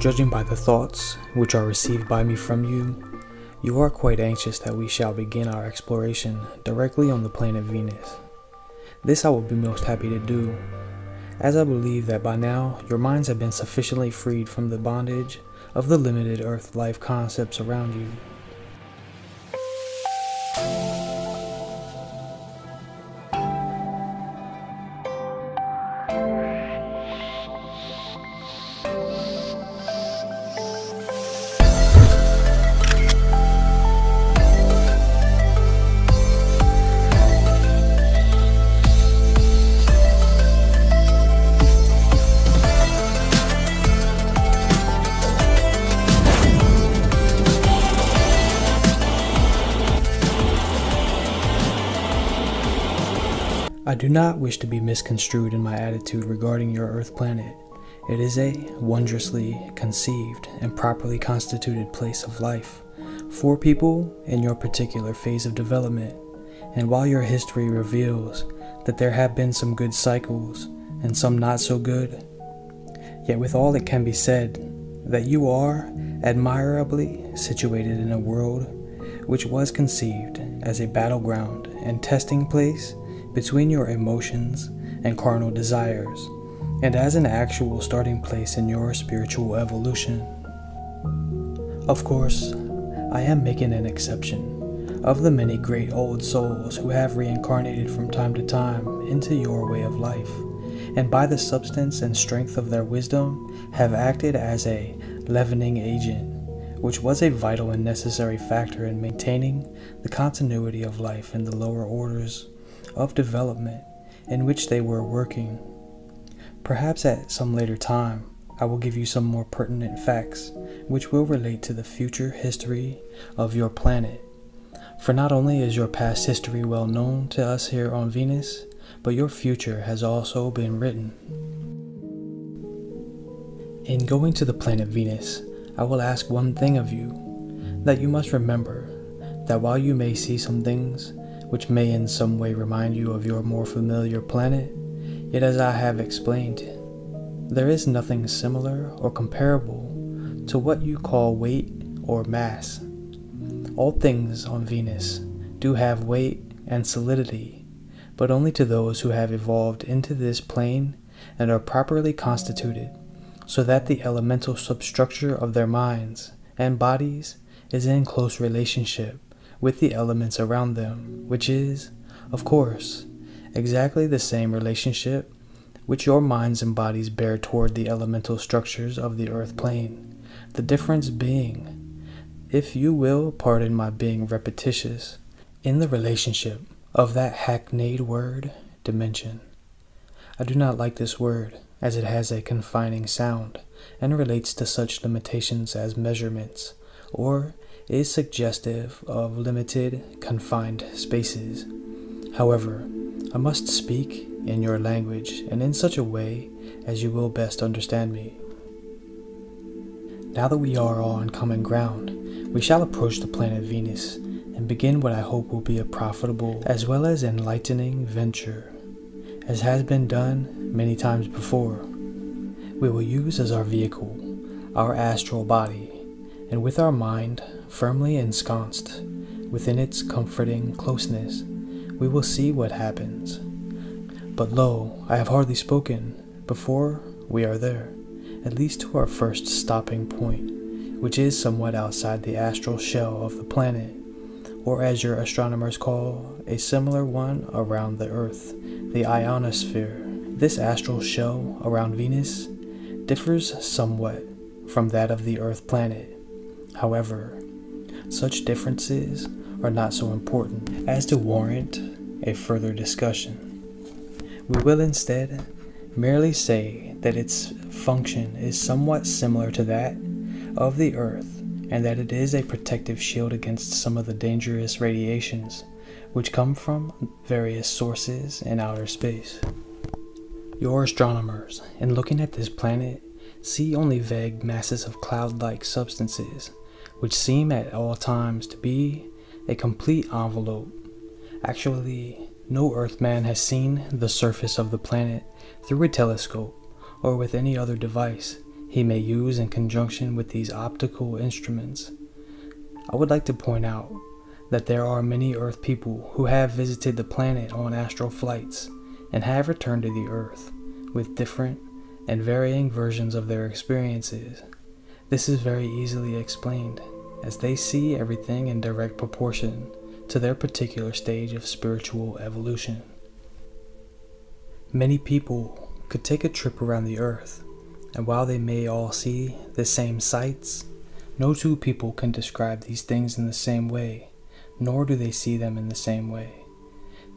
Judging by the thoughts which are received by me from you, you are quite anxious that we shall begin our exploration directly on the planet Venus. This I will be most happy to do, as I believe that by now your minds have been sufficiently freed from the bondage of the limited Earth life concepts around you. I do not wish to be misconstrued in my attitude regarding your Earth planet. It is a wondrously conceived and properly constituted place of life for people in your particular phase of development. And while your history reveals that there have been some good cycles and some not so good, yet with all it can be said that you are admirably situated in a world which was conceived as a battleground and testing place between your emotions and carnal desires, and as an actual starting place in your spiritual evolution. Of course, I am making an exception of the many great old souls who have reincarnated from time to time into your way of life, and by the substance and strength of their wisdom have acted as a leavening agent, which was a vital and necessary factor in maintaining the continuity of life in the lower orders of development in which they were working. Perhaps at some later time, I will give you some more pertinent facts which will relate to the future history of your planet. For not only is your past history well known to us here on Venus, but your future has also been written. In going to the planet Venus, I will ask one thing of you, that you must remember that while you may see some things which may in some way remind you of your more familiar planet, yet as I have explained, there is nothing similar or comparable to what you call weight or mass. All things on Venus do have weight and solidity, but only to those who have evolved into this plane and are properly constituted, so that the elemental substructure of their minds and bodies is in close relationship with the elements around them, which is, of course, exactly the same relationship which your minds and bodies bear toward the elemental structures of the earth plane. The difference being, if you will pardon my being repetitious, in the relationship of that hackneyed word, dimension. I do not like this word, as it has a confining sound and relates to such limitations as measurements, or is suggestive of limited, confined spaces. However, I must speak in your language and in such a way as you will best understand me. Now that we are all on common ground, we shall approach the planet Venus and begin what I hope will be a profitable as well as enlightening venture. As has been done many times before, we will use as our vehicle our astral body, and with our mind firmly ensconced within its comforting closeness, we will see what happens. But lo, I have hardly spoken before we are there, at least to our first stopping point, which is somewhat outside the astral shell of the planet, or as your astronomers call a similar one around the Earth, the ionosphere. This astral shell around Venus differs somewhat from that of the Earth planet. However, such differences are not so important as to warrant a further discussion. We will instead merely say that its function is somewhat similar to that of the Earth, and that it is a protective shield against some of the dangerous radiations which come from various sources in outer space. Your astronomers, in looking at this planet, see only vague masses of cloud-like substances, which seem at all times to be a complete envelope. Actually, no Earthman has seen the surface of the planet through a telescope or with any other device he may use in conjunction with these optical instruments. I would like to point out that there are many Earth people who have visited the planet on astral flights and have returned to the Earth with different and varying versions of their experiences. This is very easily explained, as they see everything in direct proportion to their particular stage of spiritual evolution. Many people could take a trip around the Earth, and while they may all see the same sights, no two people can describe these things in the same way, nor do they see them in the same way.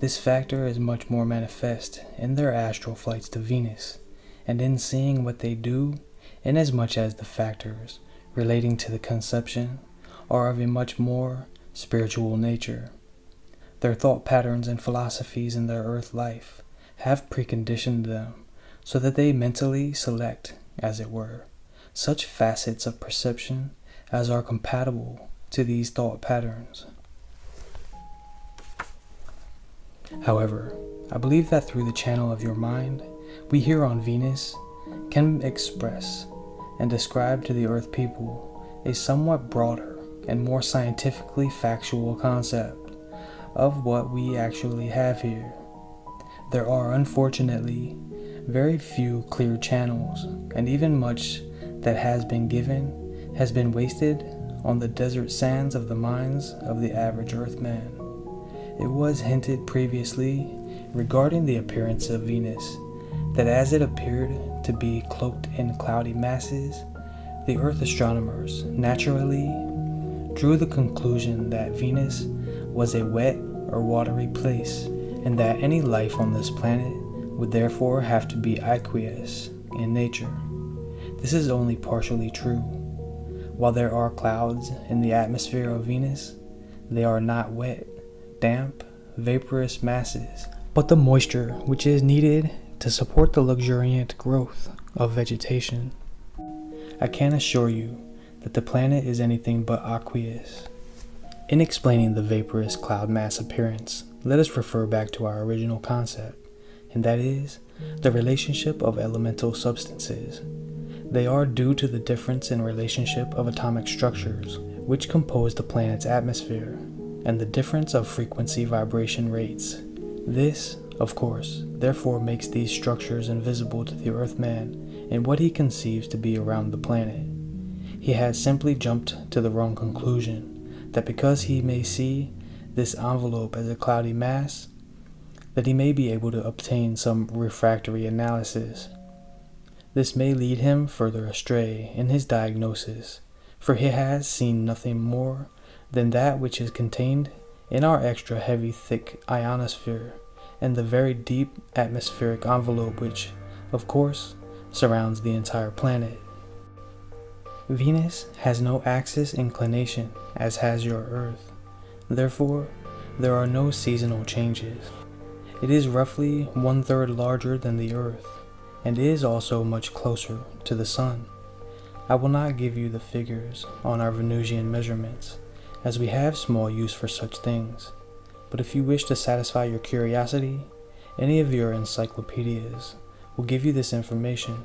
This factor is much more manifest in their astral flights to Venus, and in seeing what they do, inasmuch as the factors relating to the conception are of a much more spiritual nature. Their thought patterns and philosophies in their earth life have preconditioned them so that they mentally select, as it were, such facets of perception as are compatible to these thought patterns. However, I believe that through the channel of your mind, we here on Venus can express and describe to the Earth people a somewhat broader and more scientifically factual concept of what we actually have here. There are unfortunately very few clear channels, and even much that has been given has been wasted on the desert sands of the minds of the average Earthman. It was hinted previously regarding the appearance of Venus that as it appeared to be cloaked in cloudy masses, the Earth astronomers naturally drew the conclusion that Venus was a wet or watery place, and that any life on this planet would therefore have to be aqueous in nature. This is only partially true. While there are clouds in the atmosphere of Venus, they are not wet, damp, vaporous masses, but the moisture which is needed to support the luxuriant growth of vegetation. I can assure you that the planet is anything but aqueous. In explaining the vaporous cloud mass appearance, let us refer back to our original concept, and that is the relationship of elemental substances. They are due to the difference in relationship of atomic structures which compose the planet's atmosphere, and the difference of frequency vibration rates. This, of course, therefore makes these structures invisible to the Earthman in what he conceives to be around the planet. He has simply jumped to the wrong conclusion, that because he may see this envelope as a cloudy mass, that he may be able to obtain some refractory analysis. This may lead him further astray in his diagnosis, for he has seen nothing more than that which is contained in our extra heavy thick ionosphere and the very deep atmospheric envelope which, of course, surrounds the entire planet. Venus has no axis inclination as has your Earth. Therefore, there are no seasonal changes. It is roughly 1/3 larger than the Earth, and is also much closer to the Sun. I will not give you the figures on our Venusian measurements, as we have small use for such things, but if you wish to satisfy your curiosity, any of your encyclopedias will give you this information.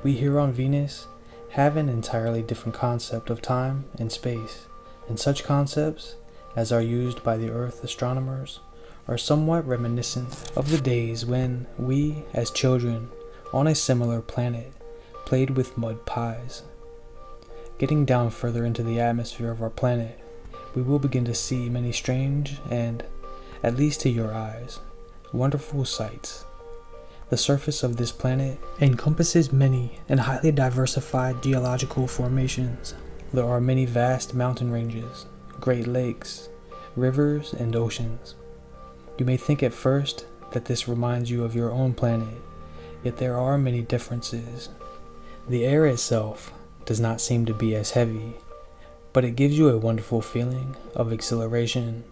We here on Venus have an entirely different concept of time and space, and such concepts as are used by the Earth astronomers are somewhat reminiscent of the days when we, as children on a similar planet, played with mud pies. Getting down further into the atmosphere of our planet, we will begin to see many strange and, at least to your eyes, wonderful sights. The surface of this planet encompasses many and highly diversified geological formations. There are many vast mountain ranges, great lakes, rivers, and oceans. You may think at first that this reminds you of your own planet, yet there are many differences. The air itself does not seem to be as heavy, but it gives you a wonderful feeling of exhilaration.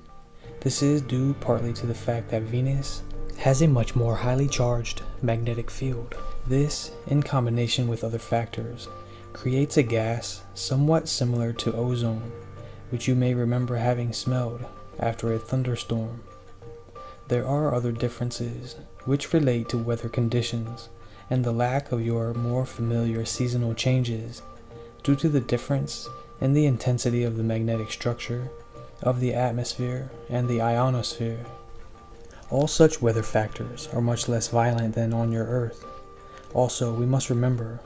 This is due partly to the fact that Venus has a much more highly charged magnetic field. This, in combination with other factors, creates a gas somewhat similar to ozone, which you may remember having smelled after a thunderstorm. There are other differences which relate to weather conditions and the lack of your more familiar seasonal changes due to the difference in the intensity of the magnetic structure of the atmosphere and the ionosphere. All such weather factors are much less violent than on your Earth. Also, we must remember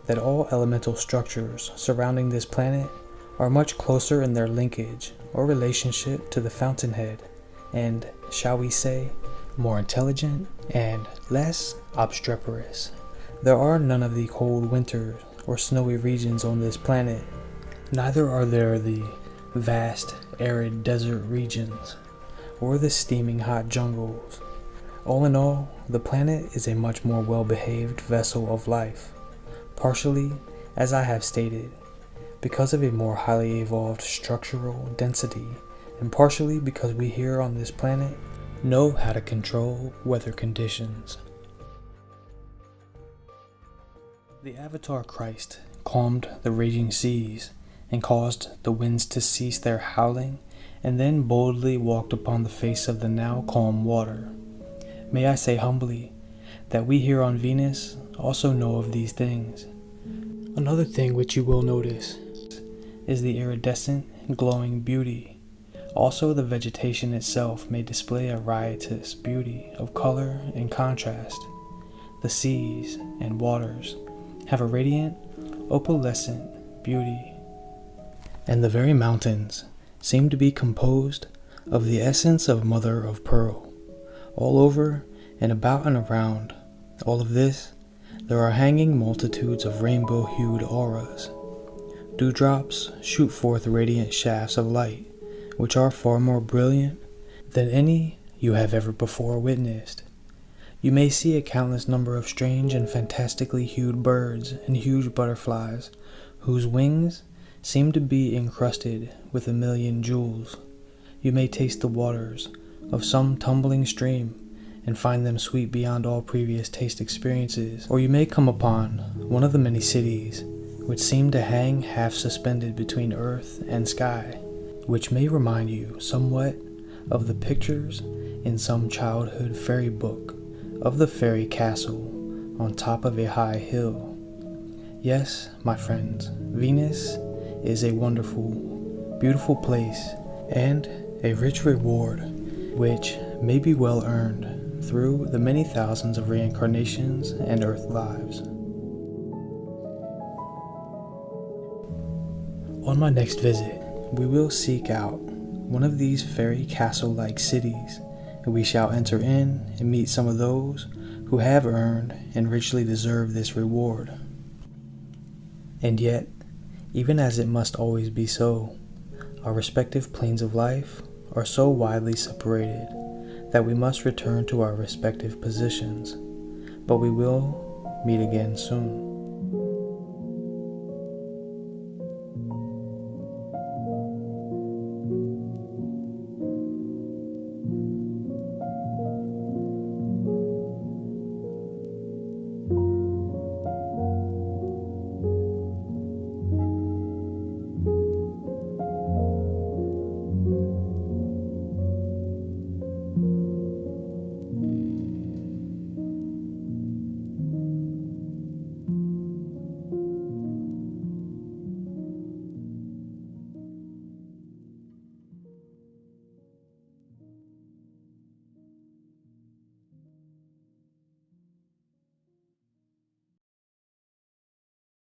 that all elemental structures surrounding this planet are much closer in their linkage or relationship to the fountainhead and, shall we say, more intelligent and less obstreperous. There are none of the cold winters or snowy regions on this planet. Neither are there the vast, arid desert regions or the steaming hot jungles. All in all, the planet is a much more well-behaved vessel of life, partially, as I have stated, because of a more highly evolved structural density, and partially because we here on this planet know how to control weather conditions. The Avatar Christ calmed the raging seas and caused the winds to cease their howling, and then boldly walked upon the face of the now calm water. May I say humbly that we here on Venus also know of these things. Another thing which you will notice is the iridescent, glowing beauty. Also, the vegetation itself may display a riotous beauty of color and contrast. The seas and waters have a radiant, opalescent beauty, and the very mountains seem to be composed of the essence of mother of pearl. All over and about and around all of this, there are hanging multitudes of rainbow-hued auras. Dewdrops shoot forth radiant shafts of light, which are far more brilliant than any you have ever before witnessed. You may see a countless number of strange and fantastically hued birds and huge butterflies, whose wings seem to be encrusted with 1,000,000 jewels. You may taste the waters of some tumbling stream and find them sweet beyond all previous taste experiences, or you may come upon one of the many cities which seem to hang half suspended between earth and sky, which may remind you somewhat of the pictures in some childhood fairy book of the fairy castle on top of a high hill. Yes, my friends, Venus is a wonderful, beautiful place and a rich reward which may be well earned through the many thousands of reincarnations and earth lives. On my next visit, we will seek out one of these fairy castle-like cities, and we shall enter in and meet some of those who have earned and richly deserve this reward. And yet, even as it must always be so, our respective planes of life are so widely separated that we must return to our respective positions, but we will meet again soon.